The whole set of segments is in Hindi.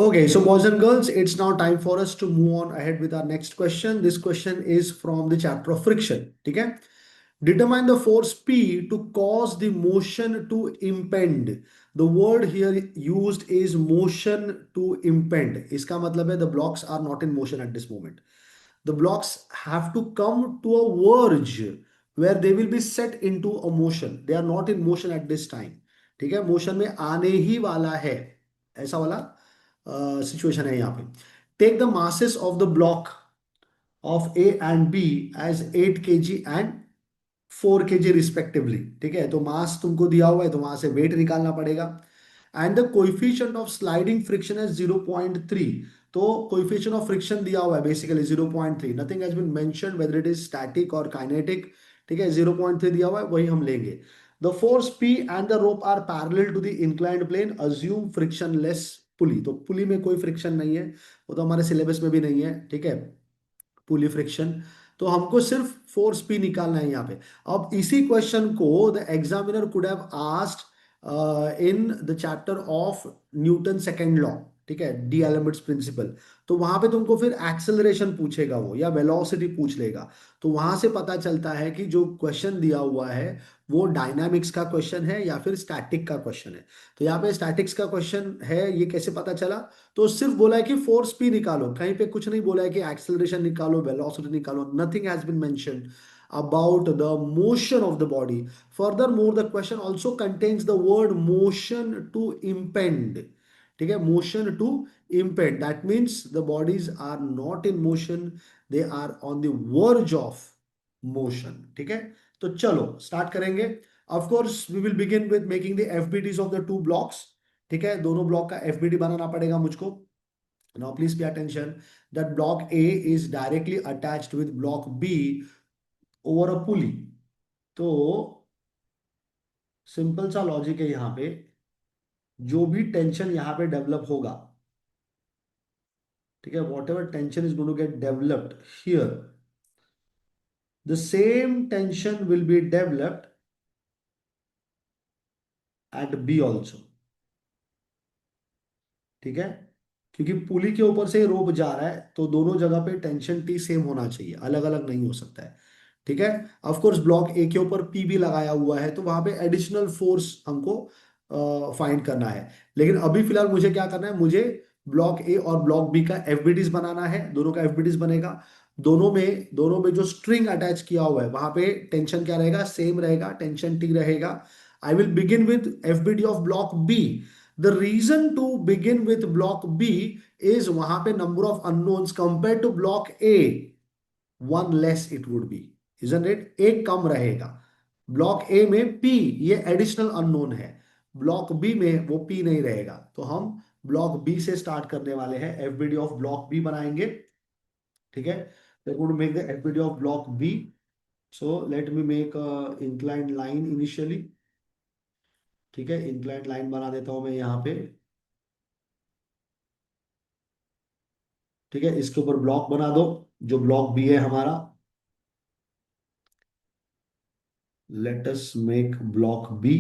Okay, so boys and girls, it's now time for us to move on ahead with our next question. This question is from the chapter of friction. Okay? Determine the force P to cause the motion to impend. The word here used is motion to impend. इसका मतलब है the blocks are not in motion at this moment. The blocks have to come to a verge where they will be set into a motion. They are not in motion at this time. ठीक है, मोशन में आने ही वाला है, ऐसा वाला सिचुएशन है यहाँ पे. Take the masses of the block of A and B as 8 kg and 4 kg respectively. ठीक है, तो मास तुमको दिया हुआ है तो वहां से वेट निकालना पड़ेगा. And the coefficient of sliding friction is 0.3. तो कोइफिशिएंट ऑफ फ्रिक्शन दिया हुआ है basically 0.3. Nothing has been mentioned whether it is static और काइनेटिक. ठीक है, 0.3 दिया हुआ है, वही हम लेंगे. The force P and the rope are parallel to the inclined plane. Assume frictionless pulley. तो पुली में कोई फ्रिक्शन नहीं है, वो तो हमारे सिलेबस में भी नहीं है. ठीक है, पुली फ्रिक्शन. तो हमको सिर्फ फोर्स पी निकालना है यहाँ पे. अब इसी क्वेश्चन को the examiner could have asked in the chapter of Newton second law. ठीक है, डी एलेम्बर्ट्स प्रिंसिपल. तो वहां पे तुमको फिर एक्सेलरेशन पूछेगा वो, या वेलोसिटी पूछ लेगा. तो वहां से पता चलता है कि जो क्वेश्चन दिया हुआ है वो डायनामिक्स का क्वेश्चन है या फिर स्टैटिक का क्वेश्चन है. तो यहाँ पे स्टैटिक्स का क्वेश्चन है, ये कैसे पता चला? तो सिर्फ बोला है कि फोर्स पी निकालो, कहीं पे कुछ नहीं बोला है कि एक्सेलरेशन निकालो, वेलोसिटी निकालो. Nothing has been mentioned about the motion of the body. Furthermore, the question also contains the word motion to impend. ठीक है, motion to impend. That means the bodies are not in motion, they are on the verge of motion. ठीक है, तो चलो स्टार्ट करेंगे. Of course, we will begin with making the FBTs of the two blocks. ठीक है, दोनों ब्लॉक का FBT बनाना पड़ेगा मुझको. Now please pay attention that block A is directly attached with block B over a pulley. तो सिंपल सा लॉजिक है यहाँ पे. जो भी टेंशन यहाँ पे डेवलप होगा, ठीक है, whatever tension is going to get developed here, the same tension will be developed at B also. ठीक है, क्योंकि पुली के ऊपर से रोप जा रहा है तो दोनों जगह पे टेंशन टी सेम होना चाहिए, अलग अलग नहीं हो सकता है. ठीक है, ऑफ कोर्स ब्लॉक ए के ऊपर पी भी लगाया हुआ है तो वहां पे एडिशनल फोर्स हमको फाइंड करना है. लेकिन अभी फिलहाल मुझे क्या करना है, मुझे ब्लॉक ए और ब्लॉक बी का एफबीटीज बनाना है. दोनों का एफबीटीज बनेगा. दोनों में जो स्ट्रिंग अटैच किया हुआ है वहां पे टेंशन क्या रहेगा, सेम रहेगा, टेंशन टी रहेगा. I will begin with FBD of block B. The reason to begin with block B is वहां पे number of unknowns compared to block A, one less it would be, isn't it? एक कम रहेगा. ब्लॉक A में P ये एडिशनल अननोन है, ब्लॉक B में वो P नहीं रहेगा. तो हम ब्लॉक B से स्टार्ट करने वाले हैं, FBD ऑफ ब्लॉक B बनाएंगे. ठीक है, we're going to make the FBD of block B. So let me make a inclined line initially. ठीक है, inclined line बना देता हूं मैं यहाँ पे. ठीक है, इसके ऊपर ब्लॉक बना दो जो ब्लॉक बी है हमारा. Let us make block B.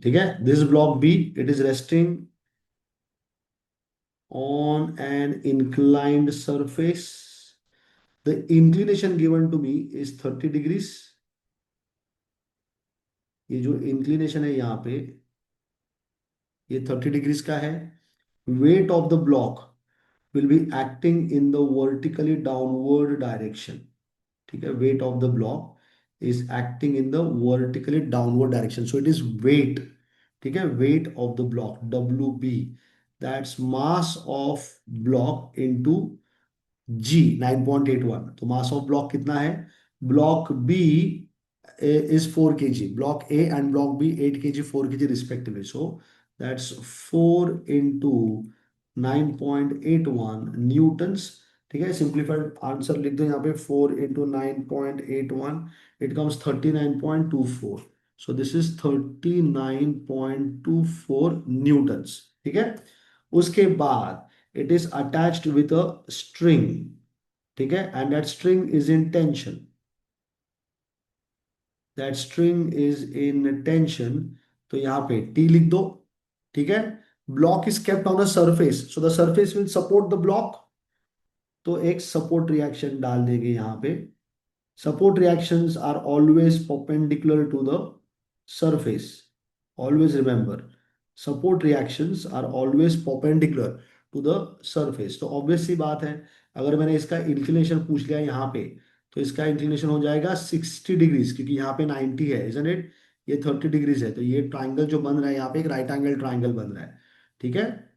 ठीक है, this block B it is resting on an inclined surface. The inclination given to me is 30 degrees. ये जो इंक्लिनेशन है यहाँ पे ये 30 डिग्रीज का है. Weight of the block will be acting in the vertically downward direction. ठीक है, weight of the block is acting in the vertically downward direction, so it is weight. ठीक है, weight of the block WB, that's mass of block into G 9.81. तो मास ऑफ ब्लॉक कितना है? Block B is 4 kg. Block A and block B 8 kg 4 kg respectively. So that's 4 into 9.81 Newton's. ठीक है, सिंप्लीफाइड आंसर लिख दो यहाँ पे, 4 into 9.81 it comes 39.24. So this is 39.24 Newton's, ठीक है। उसके बाद it is attached with a string, ठीक है, and that string is in tension, that string is in tension. तो यहाँ पे टी लिख दो, ठीक है। Block is kept on a surface, so the surface will support the block, तो एक सपोर्ट रिएक्शन डाल देंगे यहाँ पे। Support reactions are always perpendicular to the surface. Always remember, support reactions are always perpendicular to the surface. तो obvious सी बात है, अगर मैंने इसका इंक्लिनेशन पूछ लिया यहाँ पे, तो इसका इंक्लिनेशन हो जाएगा 60 डिग्रीज, क्योंकि यहाँ पे 90 है, इजंट इट। ये 30 डिग्रीज है, तो ये ट्राइंगल जो बन रहा है यहाँ पे एक राइट एंगल ट्राइंगल बन रहा है, ठीक है।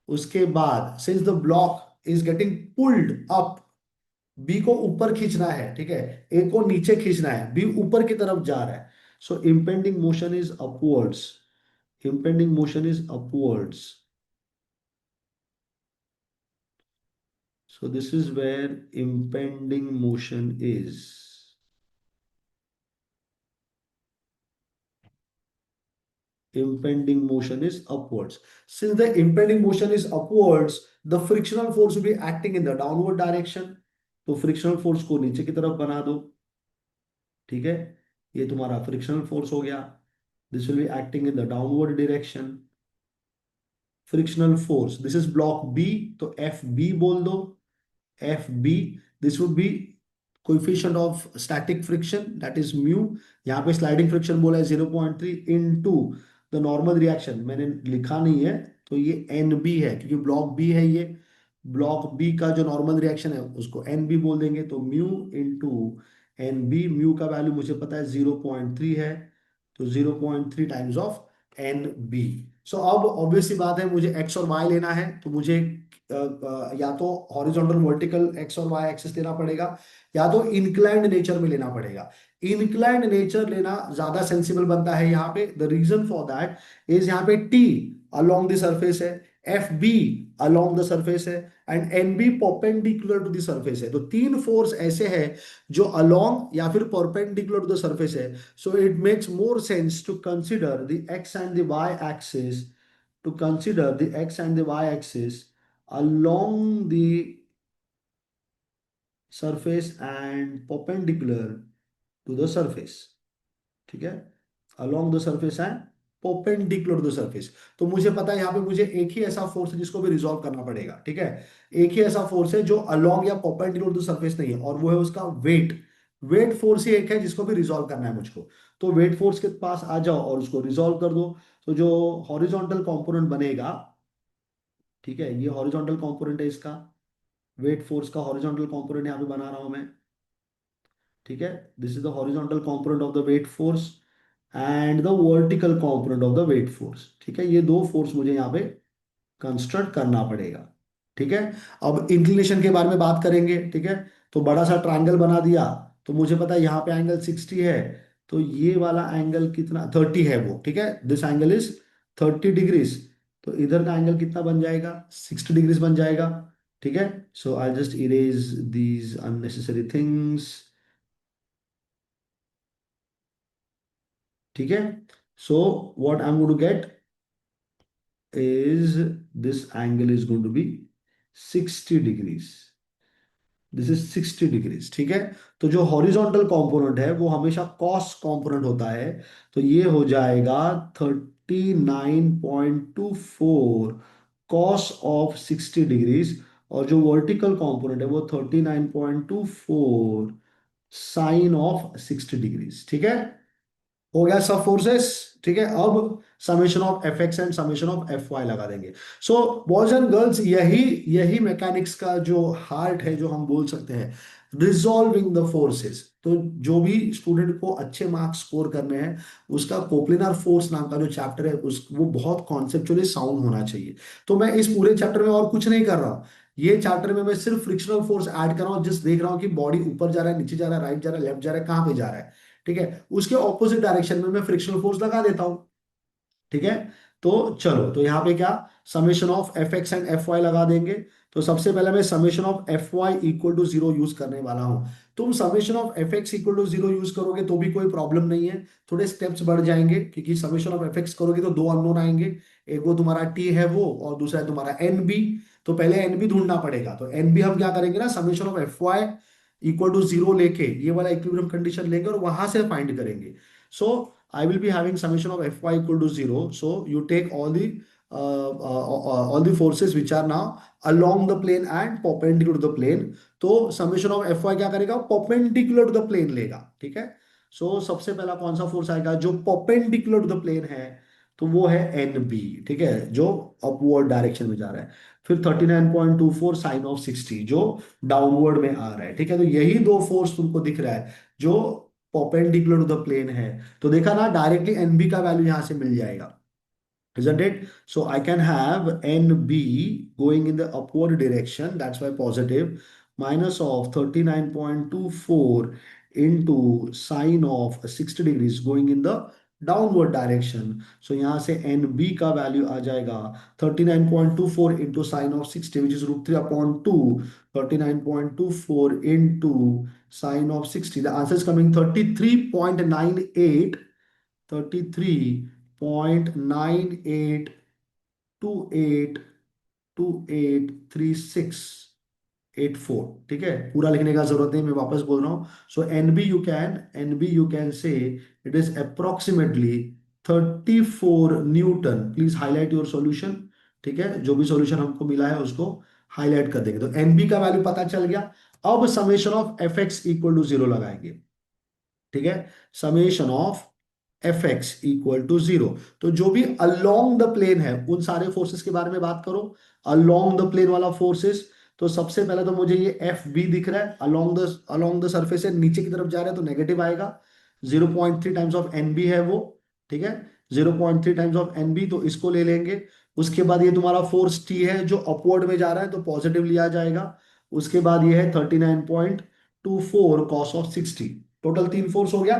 उसके बाद since the block is getting pulled up, B को ऊपर खींचना है, ठीक है, ए को नीचे खींचना है, बी ऊपर की तरफ जा रहा है, so impending motion is upwards, impending motion is upwards. So this is where impending motion is, impending motion is upwards. Since the impending motion is upwards, the frictional force will be acting in the downward direction, तो फ्रिक्शनल फोर्स को नीचे की तरफ बना दो, ठीक है। ये तुम्हारा फ्रिक्शनल फोर्स हो गया, this will be acting in the downward direction. Frictional force, this is block B, तो एफ बी बोल दो, F B. This would be coefficient of static friction, that is mu. यहाँ पे स्लाइडिंग फ्रिक्शन बोला है 0.3 इनटू द नॉर्मल रिएक्शन, मैंने लिखा नहीं है, तो ये एन बी है, क्योंकि ब्लॉक बी है ये। ब्लॉक बी का जो नॉर्मल रिएक्शन है उसको एन बी बोल देंगे, तो mu into N B. Mu का वैल्यू मुझे पता है 0.3 है, तो 0.3 times of N B. So अब ऑब्वियस सी बात है, मुझे एक्स और वाई लेना है, तो मुझे या तो हॉरिजॉन्टल वर्टिकल एक्स और वाई एक्सिस लेना पड़ेगा, या तो इंक्लाइंड नेचर में लेना पड़ेगा। इंक्लाइंड नेचर लेना ज्यादा सेंसिबल बनता है यहाँ पे। The reason for that is, यहाँ पे टी अलोंग द सरफेस है, F B along the surface है, and N B perpendicular to the surface है। तो तीन फोर्स ऐसे हैं जो अलोंग या फिर परपेंडिकुलर टू द सरफेस है। So it makes more sense to consider the x and the y axis, to consider the x and the y axis along the surface and perpendicular to the surface, ठीक है, along the surface and perpendicular to the surface। तो मुझे पता है यहाँ पे मुझे एक ही ऐसा फोर्स है जिसको भी रिजॉल्व करना पड़ेगा, ठीक है। एक ही ऐसा फोर्स है जो along या perpendicular to the surface नहीं है, और वो है उसका वेट। वेट फोर्स ही एक है जिसको भी रिजॉल्व करना है मुझको। तो वेट फोर्स के पास आ जाओ और उसको रिजॉल्व कर दो। तो जो हॉरिजॉन्टल कंपोनेंट बनेगा, ठीक है, ये हॉरिजॉन्टल कंपोनेंट है इसका, वेट फोर्स का हॉरिजॉन्टल कंपोनेंट यहाँ पे बना रहा हूं मैं, ठीक है। This is the horizontal component of the weight force and the vertical component of the weight force, ठीक है। ये दो फोर्स मुझे यहाँ पे कंस्ट्रक्ट करना पड़ेगा, ठीक है। अब इंक्लिनेशन के बारे में बात करेंगे, ठीक है। तो बड़ा सा ट्रायंगल बना दिया, तो मुझे पता है यहाँ पे एंगल 60 है, तो ये वाला एंगल कितना, 30 है वो, ठीक है। दिस एंगल इज 30 डिग्रीज, तो इधर का एंगल कितना बन जाएगा, 60 डिग्रीज बन जाएगा, ठीक है। So I just erase these unnecessary things, ठीक है। So what I am going to get is this angle is going to be 60 degrees, this is 60 degrees, ठीक है। तो जो हॉरिजॉन्टल कंपोनेंट है वो हमेशा कॉस कंपोनेंट होता है, तो ये हो जाएगा 39.24 कॉस ऑफ 60 डिग्रीज, और जो वर्टिकल कंपोनेंट है वो 39.24 साइन ऑफ 60 डिग्रीज, ठीक है। हो गया सब फोर्सेस, ठीक है। अब summation of F x and summation of F y लगा देंगे। सो बॉयज एंड गर्ल्स, यही यही मैकेनिक्स का जो हार्ट है, जो हम बोल सकते हैं, रिजॉल्विंग द फोर्सेस। तो जो भी स्टूडेंट को अच्छे मार्क्स स्कोर करने हैं, उसका कोप्लिनर फोर्स नाम का जो चैप्टर है उस वो बहुत कॉन्सेप्चुअली साउंड होना चाहिए। तो मैं इस पूरे चैप्टर में और कुछ नहीं कर रहा हूँ, ये चैप्टर में मैं सिर्फ फ्रिक्शनल फोर्स ऐड कर रहा हूँ, जिस देख रहा हूँ कि बॉडी ऊपर जा रहा है, नीचे जा रहा है, राइट जा रहा है, लेफ्ट जा रहा है, कहाँ पे जा रहा है, ठीक है। उसके ऑपोजिट डायरेक्शन में मैं फ्रिक्शनल फोर्स लगा देता हूं, ठीक है। तो चलो, तो यहाँ पे क्या, summation of F x and F y लगा देंगे। तो सबसे पहले मैं summation of F Y equal to zero use करने वाला हूँ। तुम summation of F x equal to zero use करोगे तो भी कोई प्रॉब्लम नहीं है, थोड़े स्टेप्स बढ़ जाएंगे, क्योंकि समेशन ऑफ एफ एक्स करोगे तो दो अननोन आएंगे। एक वो तुम्हारा टी है वो, और दूसरा है तुम्हारा एन बी। तो पहले एन बी ढूंढना पड़ेगा, तो एन बी हम क्या करेंगे ना, summation of F Y equal to zero लेके ये वाला इक्विलिब्रियम कंडीशन लेंगे और वहां से फाइंड करेंगे। सो I will be having summation of Fy equal to zero. So you take all the forces which are now along the plane and perpendicular to the plane. तो summation of Fy क्या करेगा, perpendicular to the plane लेगा, ठीक है। सो सबसे पहला कौन सा फोर्स आएगा जो perpendicular to the plane है, तो वो है एन बी, ठीक है, जो अपवर्ड डायरेक्शन में जा रहा है। फिर 39.24 साइन ऑफ 60 जो डाउनवर्ड में आ रहा है, ठीक है। तो यही दो फोर्स तुमको दिख रहा है जो परपेंडिकुलर टू द प्लेन है। तो देखा ना, डायरेक्टली एनबी का वैल्यू यहां से मिल जाएगा, isn't it? So I can have NB going in the upward direction, that's why positive, minus of 39.24 into sine of 60 degrees going in the downward direction. So यहाँ से NB का वैल्यू आ जाएगा 39.24 into sine of 60, which is root 3 upon 2, 39.24 into sine of 60. The answer is coming 33.98, 33.98283684, ठीक है। पूरा लिखने का जरूरत नहीं, मैं वापस बोल रहा हूँ। So N B you can say it is approximately 34 newton. Please highlight your solution, ठीक है। जो भी सॉल्यूशन हमको मिला है उसको हाईलाइट कर देंगे। तो एनबी का वैल्यू पता चल गया। अब summation of F x equal to zero लगाएंगे, ठीक है। Summation of F x equal to zero. तो जो भी अलोंग द प्लेन है उन सारे फोर्सेस के बारे में बात करो। अलोंग द प्लेन वाला फोर्सेस, तो सबसे पहले तो मुझे ये एफ बी दिख रहा है, अलोंग द सरफेस से नीचे की तरफ जा रहा है तो नेगेटिव आएगा। 0.3 टाइम्स ऑफ एन बी है वो, ठीक है। 0.3 टाइम्स ऑफ एन बी, तो इसको ले लेंगे। उसके बाद ये तुम्हारा फोर्स टी है जो अपवर्ड में जा रहा है, तो पॉजिटिव लिया जाएगा। उसके बाद ये है 39.24 कॉस ऑफ 60। टोटल तीन फोर्स हो गया,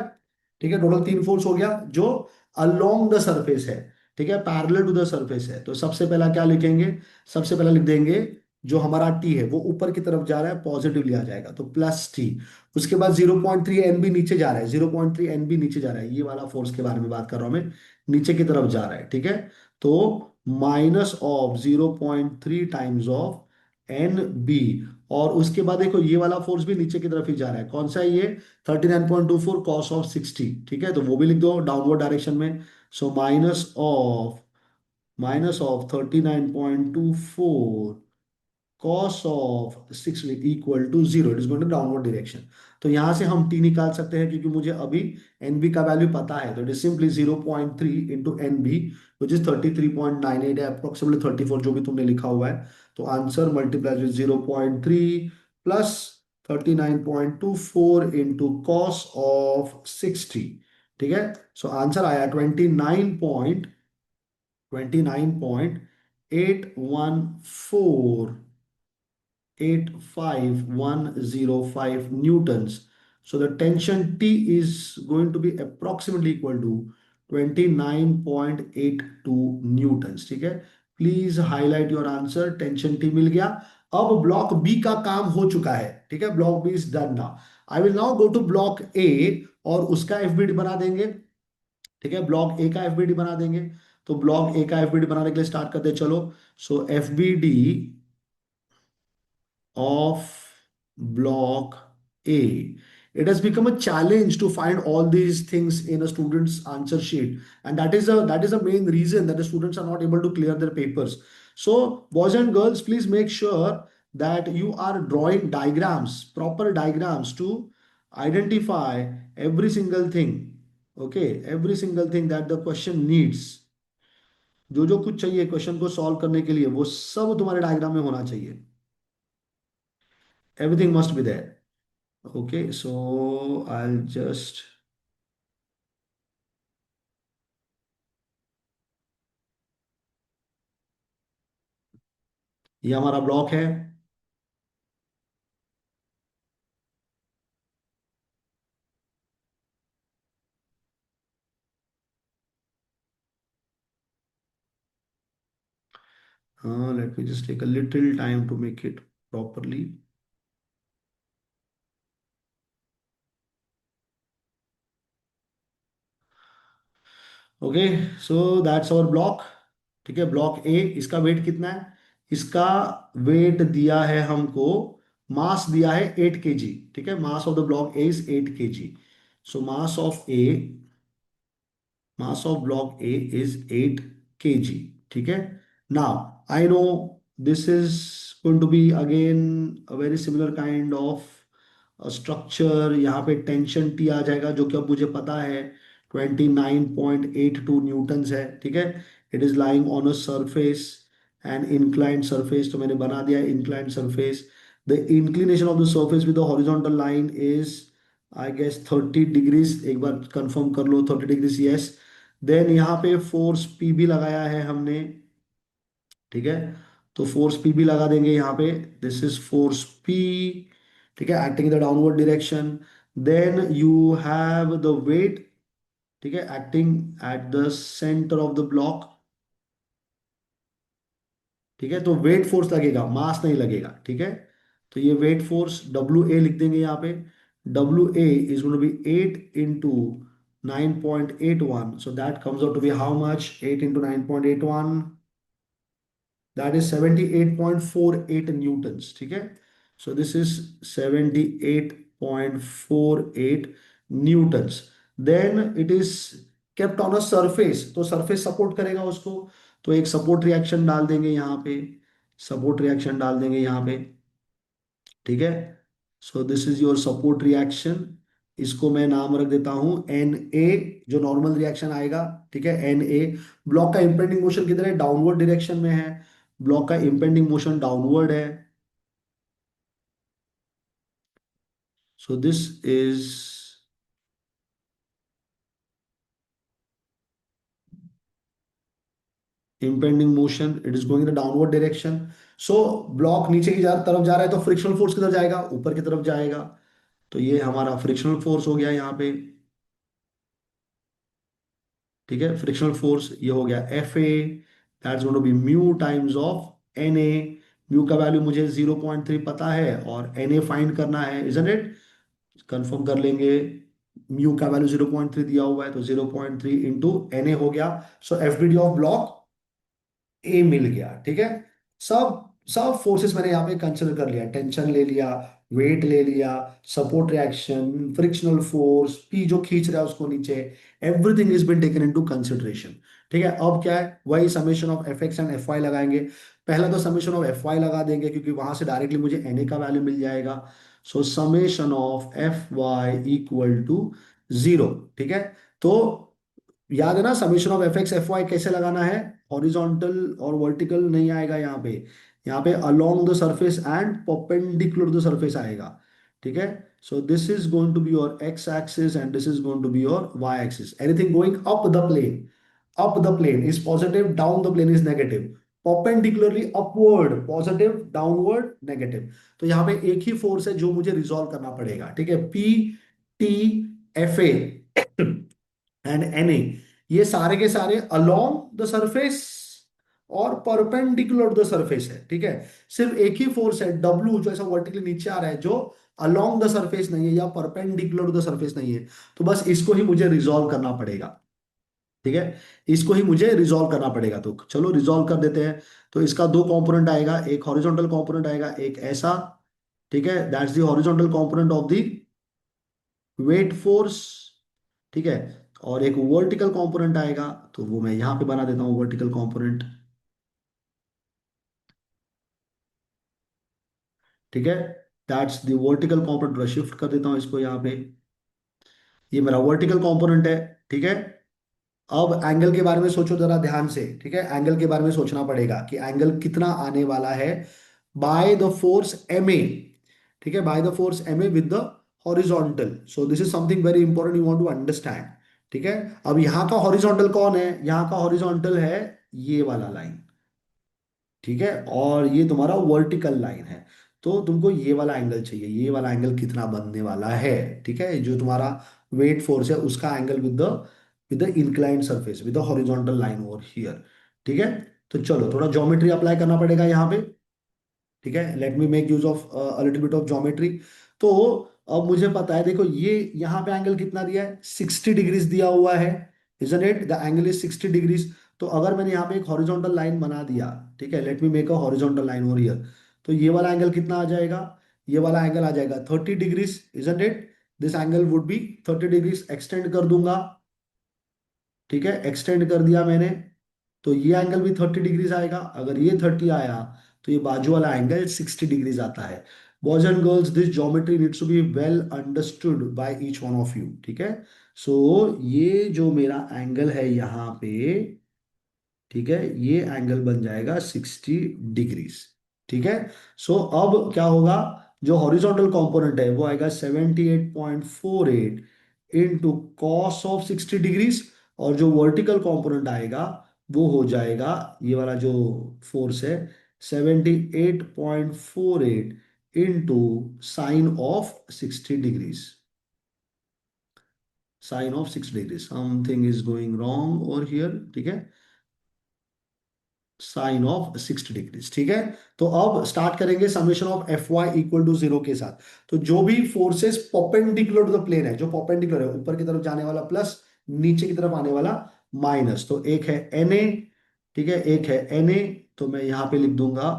ठीक है। टोटल तीन फोर्स हो गया जो अलोंग द सरफेस है, ठीक है, पैरेलल टू द सरफेस है। तो सबसे पहला क्या लिखेंगे, सबसे पहला लिख देंगे जो हमारा टी है वो ऊपर की तरफ जा रहा है, पॉजिटिव लिया जाएगा, तो प्लस टी। उसके बाद 0.3 एन बी नीचे जा रहा है, 0.3 एन बी नीचे जा रहा है, ये वाला फोर्स के बारे में बात कर रहा हूं मैं, नीचे की तरफ जा रहा है, ठीक है। तो minus of 0.3 times of N B. और उसके बाद देखो ये वाला फोर्स भी नीचे की तरफ ही जा रहा है, कौन सा है ये, 39.24 कॉस ऑफ 60, ठीक है। तो वो भी लिख दो डाउनवर्ड डायरेक्शन में। So minus of 39.24 cos of 6 equal to zero, it is going to downward direction. तो यहां से हम टी निकाल सकते हैं, क्योंकि मुझे अभी एन बी का वैल्यू पता है। तो it is simply 0.3 into N B, which is 33.98 है, अप्रोक्सीमेटली 34 जो भी तुमने लिखा हुआ है। तो answer multiply with 0.3 plus 39.24 into cos of 60, ठीक है। सो आंसर आया 29.81105 newtons. So the tension T is going to be approximately equal to 29.82 newtons, ठीक है। Please highlight your answer, tension T मिल गया। अब ब्लॉक बी का काम हो चुका है, ठीक है, block B is done now. I will now go to block A और उसका एफबीडी बना देंगे, ठीक है। ब्लॉक ए का एफबीडी बना देंगे। तो ब्लॉक ए का एफबीडी बनाने के लिए स्टार्ट करते हैं, चलो। सो FBD of block A. It has become a challenge to find all these things in a student's answer sheet, and that is a main reason that the students are not able to clear their papers. So, boys and girls, please make sure that you are drawing diagrams, proper diagrams to identify every single thing. Okay, every single thing that the question needs. जो जो कुछ चाहिए क्वेश्चन को सॉल्व करने के लिए, वो सब तुम्हारे डायग्राम में होना चाहिए। Everything must be there. Okay, so I'll just, ये हमारा ब्लॉक है। Let me just take a little time to make it properly. Okay, so that's our block. ठीक है, ब्लॉक ए, इसका वेट कितना है? इसका वेट दिया है हमको, मास दिया है 8 kg। ठीक है, mass of the block A is 8 kg। So mass of block A is 8 kg. ठीक है, now I know this is going to be again a very similar kind of structure. यहाँ पे टेंशन टी आ जाएगा, जो कि अब मुझे पता है 29.82 न्यूटन्स है। ठीक है, it is lying on a surface, and inclined surface, तो मैंने बना दिया inclined surface. The inclination of the surface with the horizontal line is I guess 30 degrees. एक बार कंफर्म कर लो, 30 डिग्रीज, यस। देन यहाँ पे फोर्स पी भी लगाया है हमने। ठीक है, तो फोर्स पी भी लगा देंगे यहाँ पे। This is force P. ठीक है, acting in the downward direction. Then you have the weight. ठीक है, acting at the centre of the block. ठीक है, तो वेट फोर्स लगेगा, मास नहीं लगेगा। ठीक है, तो ये वेट फोर्स डब्ल्यू ए लिख देंगे यहाँ पे। W A is going to be 8 into 9.81, so that comes out to be how much? 8 into 9.81, that is 78.48 newtons। ठीक है, so this is 78.48 newtons। then it is kept on a surface, तो सरफेस सपोर्ट करेगा उसको, तो एक सपोर्ट रिएक्शन डाल देंगे यहाँ पे। सपोर्ट रिएक्शन डाल देंगे यहाँ पे। ठीक है, so this is your support reaction. इसको मैं नाम रख देता हूं एन ए, जो नॉर्मल रिएक्शन आएगा। ठीक है, एन ए। ब्लॉक का इंपेंडिंग मोशन किधर है? डाउनवर्ड डायरेक्शन में है। ब्लॉक का इंपेंडिंग मोशन डाउनवर्ड है। So this is impending motion, it is going in the downward direction. So block नीचे की तरफ जा रहा है, तो फ्रिक्शनल फोर्स किधर जाएगा? ऊपर की तरफ जाएगा। तो ये हमारा फ्रिक्शनल फोर्स हो गया यहाँ पे। ठीक है, फ्रिक्शनल फोर्स ये हो गया F A, that's going to be mu times of N A. Mu का वैल्यू मुझे 0.3 पता है, और एन ए फाइंड करना है, इजंट इट? कंफर्म कर लेंगे। म्यू का वैल्यू 0.3 दिया हुआ है, तो 0.3 इंटू एन ए हो गया। So F B D of block A मिल गया। ठीक है, सब सब फोर्सेस मैंने यहाँ पे कंसिडर कर लिया। टेंशन ले लिया, वेट ले लिया, support reaction, frictional force, P जो खींच रहा है उसको नीचे, everything is been taken into consideration. ठीक है, अब क्या है, वही summation of F x and F y लगाएंगे। पहला तो समेशन ऑफ एफ वाई लगा देंगे, क्योंकि वहां से डायरेक्टली मुझे एन ए का वैल्यू मिल जाएगा। So summation of F Y equal to 0। ठीक है, तो याद है ना, summation of F x F y कैसे लगाना है? हॉरिजॉन्टल और वर्टिकल नहीं आएगा यहाँ पे। यहाँ पे along the surface and perpendicular the surface आएगा। ठीक है, so this is going to be your x axis and this is going to be your y axis. Anything going up the plane, up the plane is positive, down the plane is negative. Perpendicularly upward positive, downward negative. तो यहाँ पे एक ही फोर्स है जो मुझे रिजॉल्व करना पड़ेगा। ठीक है, P T F A and N A, ये सारे के सारे अलोंग द सरफेस और परपेंडिकुलर द सरफेस है। ठीक है, सिर्फ एक ही फोर्स है डब्ल्यू, जो ऐसा वर्टिकली नीचे आ रहा है, जो अलोंग द सरफेस नहीं है या परपेंडिकुलर द सरफेस नहीं है। तो बस इसको ही मुझे रिजॉल्व करना पड़ेगा। ठीक है, इसको ही मुझे रिजॉल्व करना पड़ेगा, तो चलो रिजॉल्व कर देते हैं। तो इसका दो कंपोनेंट आएगा, एक हॉरिजॉन्टल कंपोनेंट आएगा, एक ऐसा। ठीक है, that's the horizontal component of the weight force. ठीक है, और एक वर्टिकल कंपोनेंट आएगा, तो वो मैं यहां पे बना देता हूं वर्टिकल कंपोनेंट। ठीक है, that's the vertical component. Shift कर देता हूं इसको यहाँ पे, ये मेरा वर्टिकल कंपोनेंट है। ठीक है, अब एंगल के बारे में सोचो जरा ध्यान से। ठीक है, एंगल के बारे में सोचना पड़ेगा कि एंगल कितना आने वाला है by the force M A. ठीक है, by the force M A with the horizontal. So this is something very important you want to understand. ठीक है, अब यहाँ का हॉरिजॉन्टल कौन है? यहाँ का हॉरिजॉन्टल है ये वाला लाइन। ठीक है, और ये तुम्हारा वर्टिकल लाइन है। तो तुमको ये वाला एंगल चाहिए, ये वाला एंगल कितना बनने वाला है? ठीक है, जो तुम्हारा वेट फोर्स है उसका angle with the inclined surface with the horizontal line over here. ठीक है, तो चलो थोड़ा ज्योमेट्री अप्लाई करना पड़ेगा यहाँ पे, ठीक है। Let me make use of a little bit of geometry. तो अब मुझे पता है, देखो ये यहाँ पे एंगल कितना दिया है, 60 डिग्रीज दिया हुआ है, isn't it, the angle is 60 degrees. तो अगर मैंने यहाँ पे एक हॉरिजॉन्टल लाइन बना दिया, ठीक है, let me make a horizontal line over here, तो ये वाला एंगल कितना आ जाएगा, ये वाला एंगल आ जाएगा 30 degrees, isn't it. This angle would be 30 degrees. Extend कर दूंगा, ठीक है, एक्सटेंड कर दिया मैंने, तो ये एंगल भी 30 डिग्रीज आएगा। अगर ये 30 आया तो ये बाजू वाला एंगल 60 डिग्रीज आता है। Boys and girls, this geometry needs to be well understood by each one of you, ठीक है। सो ये जो मेरा एंगल है यहाँ पे, ठीक है, ये एंगल बन जाएगा 60 डिग्रीज, ठीक है। सो अब क्या होगा, जो हॉरिजॉन्टल कंपोनेंट है वो आएगा 78.48 इंटू कॉस ऑफ 60 डिग्रीज, और जो वर्टिकल कंपोनेंट आएगा वो हो जाएगा, ये वाला जो फोर्स है, 78.48 into sine of 60 degrees, sine of 60 degrees. Something is going wrong और हियर, ठीक है, साइन ऑफ 60 डिग्रीज, ठीक है। तो अब स्टार्ट करेंगे summation of F Y equal to 0 के साथ। तो जो भी forces perpendicular to the plane है, जो परपेंडिकुलर है, ऊपर की तरफ जाने वाला प्लस, नीचे की तरफ आने वाला माइनस, तो एक है एन ए, ठीक है, एक है एन ए, तो मैं यहां पे लिख दूंगा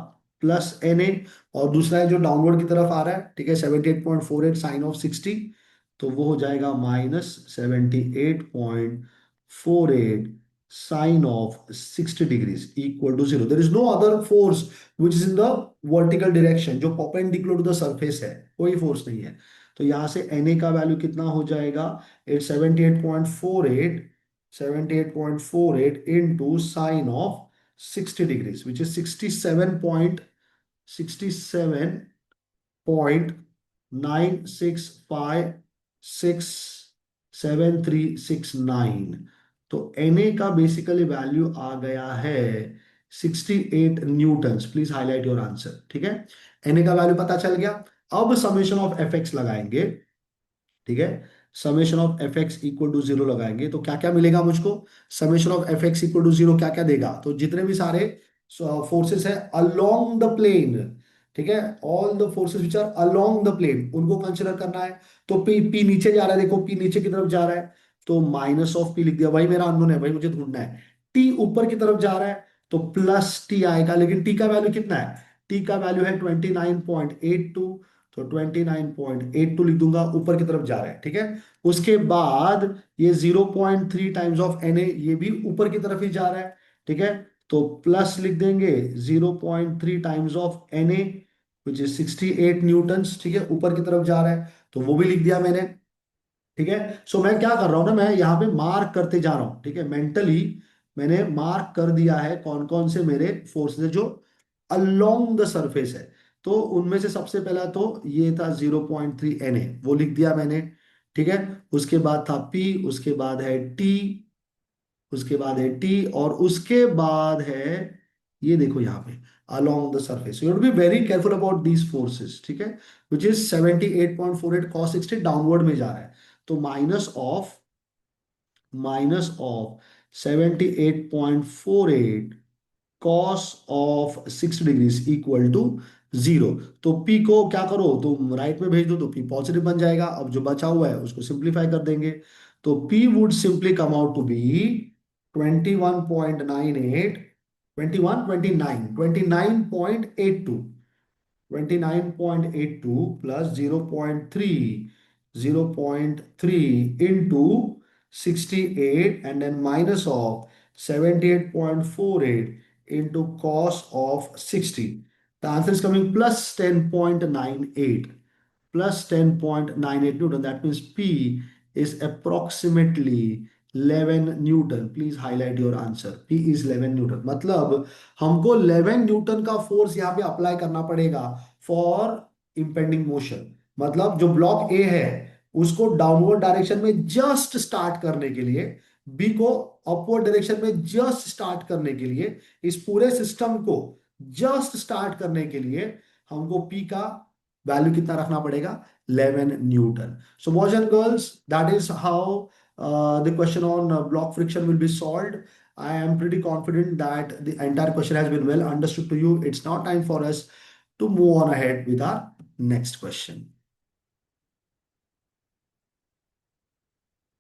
प्लस एन ए, और दूसरा है जो डाउनवर्ड की तरफ आ रहा है, ठीक है, 78.48 साइन ऑफ 60, तो वो हो जाएगा -78.48 sine of 60 degrees equal to 0. There is no other force which is in the vertical direction, जो perpendicular to the surface है, कोई फोर्स नहीं है। तो यहां से Na का वैल्यू कितना हो जाएगा, it's 78.48 into sine of 60 degrees, which is 67.9656739। तो Na का बेसिकली वैल्यू आ गया है 68 Newton's. Please highlight your answer, ठीक है। Na का वैल्यू पता चल गया। अब समेशन ऑफ एफ एक्स लगाएंगे, ठीक है, summation of F x equal to 0 लगाएंगे तो क्या क्या मिलेगा मुझको, summation of F x equal to 0 क्या क्या देगा, तो जितने भी सारे फोर्सेस है अलोंग द प्लेन, ठीक है, all the forces which are along the plane, उनको कंसिडर करना है। तो पी पी नीचे जा रहा है, देखो पी नीचे की तरफ जा रहा है, तो माइनस ऑफ पी लिख दिया, वही मेरा अननोन है, वही मुझे ढूंढना है। टी ऊपर की तरफ जा रहा है तो प्लस टी आएगा, लेकिन टी का वैल्यू कितना है, टी का वैल्यू है 29.82, तो 29.82 लिख दूंगा, ऊपर की तरफ जा रहा है, ठीक है। उसके बाद ये 0.3 टाइम्स ऑफ एन ए, ये भी ऊपर की तरफ ही जा रहा है, ठीक है, तो प्लस लिख देंगे 0.3 times of N A which is 68 newtons, ठीक है, ऊपर की तरफ जा रहा है, तो वो भी लिख दिया मैंने, ठीक है। सो मैं क्या कर रहा हूं ना, मैं यहाँ पे मार्क करते जा रहा हूँ, ठीक है, मेंटली मैंने मार्क कर दिया है कौन कौन से मेरे फोर्सेस जो अलोंग द सरफेस है। तो उनमें से सबसे पहला तो ये था 0.3 एन ए, वो लिख दिया मैंने, ठीक है। उसके बाद था पी, उसके बाद है टी, उसके बाद है टी, और उसके बाद है, ये देखो यहाँ पे along the surface, you have to be very careful about these forces, ठीक है, विच इज 78.48 cos 60 डाउनवर्ड में जा रहा है, तो minus of 78.48 cos of 60 degrees equal to 0। तो P को क्या करो, तो राइट में भेज दो तो P पॉजिटिव बन जाएगा। अब जो बचा हुआ है उसको सिंप्लीफाई कर देंगे, तो P would simply come out to be 21.98, 29.82, 29.82 plus 0.3 into 68 and then minus of 78.48 into cos of 60. The answer is coming plus 10.98, plus 10.98 Newton. That means P is approximately 11 Newton. Please highlight your answer, P is 11 Newton. मतलब हमको 11 न्यूटन का फोर्स यहाँ पे अप्लाई करना पड़ेगा फॉर इम्पेंडिंग मोशन। मतलब जो ब्लॉक ए है उसको डाउनवर्ड डायरेक्शन में जस्ट स्टार्ट करने के लिए, बी को अपवर्ड डायरेक्शन में जस्ट स्टार्ट करने के लिए, इस पूरे सिस्टम को जस्ट स्टार्ट करने के लिए हमको पी का वैल्यू कितना रखना पड़ेगा, 11 Newton. So boys and girls, that is how the question on block friction will be solved. I am pretty confident that the entire question has been well understood to you. It's now time for us to move on ahead with our next question.